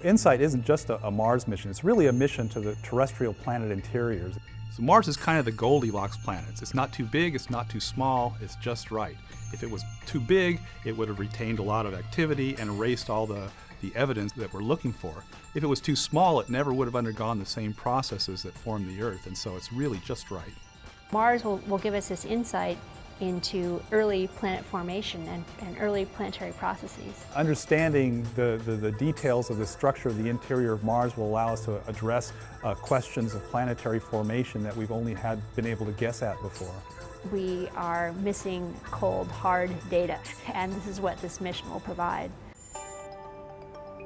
InSight isn't just a Mars mission, it's really a mission to the terrestrial planet interiors. So Mars is kind of the Goldilocks planets. It's not too big, it's not too small, it's just right. If it was too big, it would have retained a lot of activity and erased all the evidence that we're looking for. If it was too small, it never would have undergone the same processes that formed the Earth, and so it's really just right. Mars will give us this insight into early planet formation and early planetary processes. Understanding the details of the structure of the interior of Mars will allow us to address questions of planetary formation that we've only been able to guess at before. We are missing cold, hard data, and this is what this mission will provide.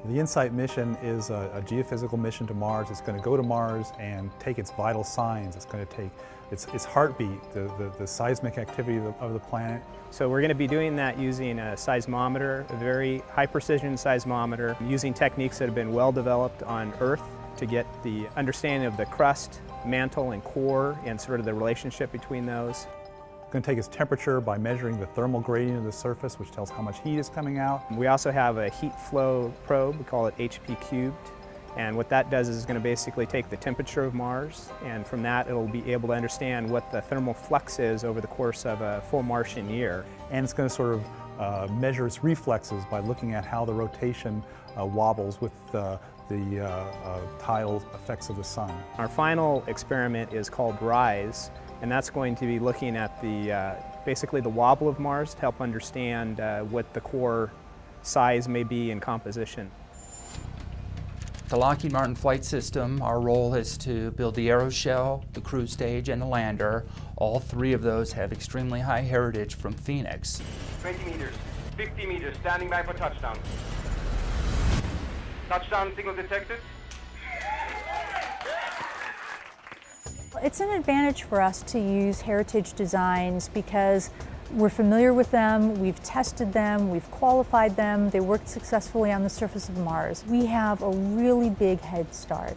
The InSight mission is a geophysical mission to Mars. It's going to go to Mars and take its vital signs. It's going to take its heartbeat, the seismic activity of the planet. So we're going to be doing that using a seismometer, a very high precision seismometer, using techniques that have been well developed on Earth to get the understanding of the crust, mantle, and core, and sort of the relationship between those. It's going to take its temperature by measuring the thermal gradient of the surface, which tells how much heat is coming out. We also have a heat flow probe, we call it HP cubed. And what that does is it's going to basically take the temperature of Mars, and from that it'll be able to understand what the thermal flux is over the course of a full Martian year. And it's going to sort of measure its reflexes by looking at how the rotation wobbles with the tidal effects of the sun. Our final experiment is called RISE, and that's going to be looking at basically the wobble of Mars to help understand what the core size may be in composition. The Lockheed Martin flight system, our role is to build the aeroshell, the cruise stage, and the lander. All three of those have extremely high heritage from Phoenix. 20 meters, 50 meters, standing by for touchdown. Touchdown signal detected. It's an advantage for us to use heritage designs because we're familiar with them, we've tested them, we've qualified them, they worked successfully on the surface of Mars. We have a really big head start.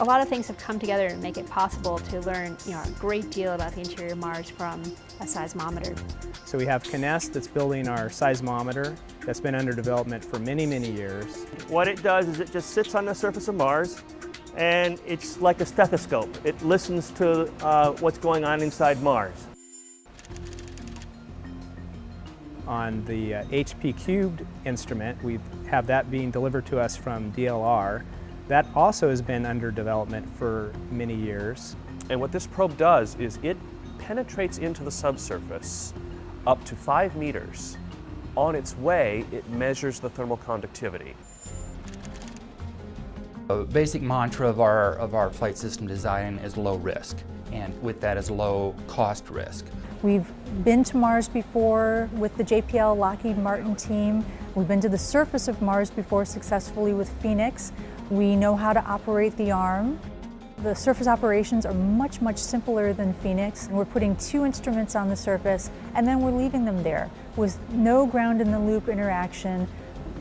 A lot of things have come together to make it possible to learn a great deal about the interior of Mars from a seismometer. So we have Kness that's building our seismometer that's been under development for many, many years. What it does is it just sits on the surface of Mars, and it's like a stethoscope. It listens to what's going on inside Mars. On the HP cubed instrument, we have that being delivered to us from DLR. That also has been under development for many years. And what this probe does is it penetrates into the subsurface up to 5 meters. On its way, it measures the thermal conductivity. The basic mantra of our flight system design is low risk, and with that is low cost risk. We've been to Mars before with the JPL Lockheed Martin team. We've been to the surface of Mars before successfully with Phoenix. We know how to operate the arm. The surface operations are much, much simpler than Phoenix. We're putting 2 instruments on the surface and then we're leaving them there with no ground in the loop interaction,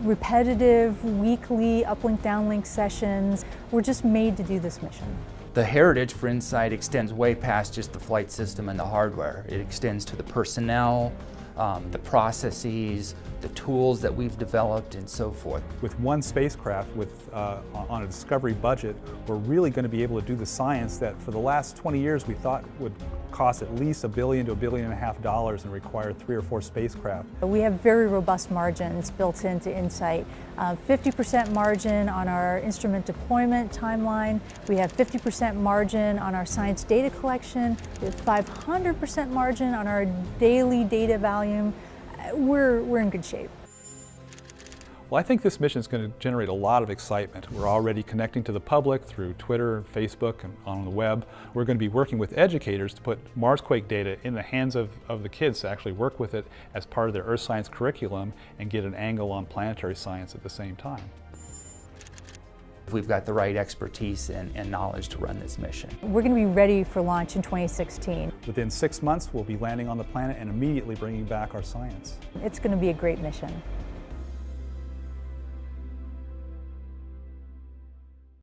repetitive weekly uplink downlink sessions. We're just made to do this mission. The heritage for InSight extends way past just the flight system and the hardware. It extends to the personnel, the processes, the tools that we've developed, and so forth. With one spacecraft on a Discovery budget, we're really going to be able to do the science that for the last 20 years we thought would cost at least $1 billion to $1.5 billion and require 3 or 4 spacecraft. We have very robust margins built into InSight. 50% margin on our instrument deployment timeline. We have 50% margin on our science data collection. We have 500% margin on our daily data volume. We're in good shape. Well, I think this mission is going to generate a lot of excitement. We're already connecting to the public through Twitter, Facebook, and on the web. We're going to be working with educators to put Marsquake data in the hands of the kids to actually work with it as part of their earth science curriculum and get an angle on planetary science at the same time. We've got the right expertise and knowledge to run this mission. We're going to be ready for launch in 2016. Within 6 months, we'll be landing on the planet and immediately bringing back our science. It's going to be a great mission.